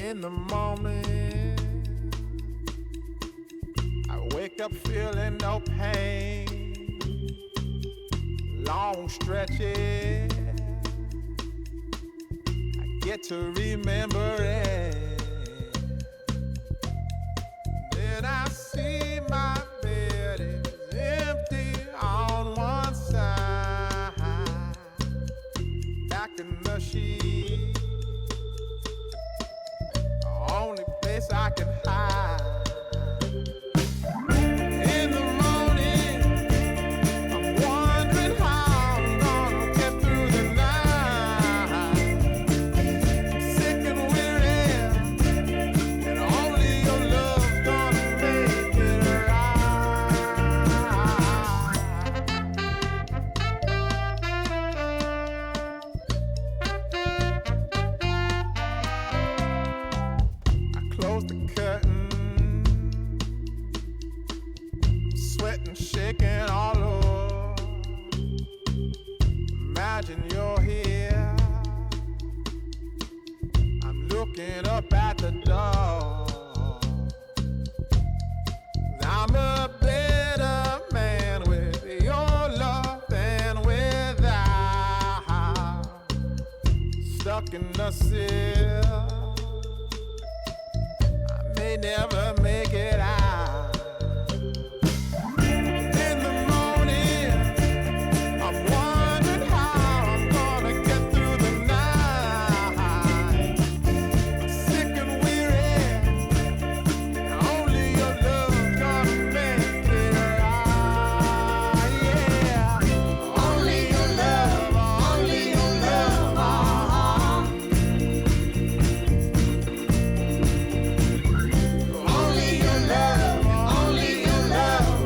In the morning, I wake up feeling no pain. Long stretches, I get to remember it. Then I see my bed is empty on one side. Back in the sheet, only place I can hide. In the morning, I'm wondering how I'm gonna get through the night. I'm sick and weary, and only your love's gonna make it Close the curtain, sweating, shaking all over. Imagine you're here, I'm looking up at the door. I'm a better man with your love than without. Stuck in the cell, may never make it out. In the morning, I'm wondering how I'm gonna get through the night. I'm sick and weary, only your love's gonna make it right. Yeah, only your love, only your love. Only your love, only your love,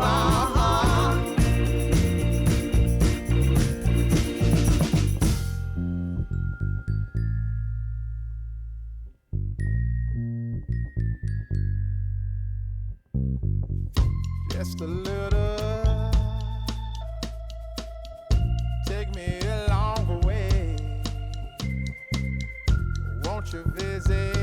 Just a little, take me along the way. Won't you visit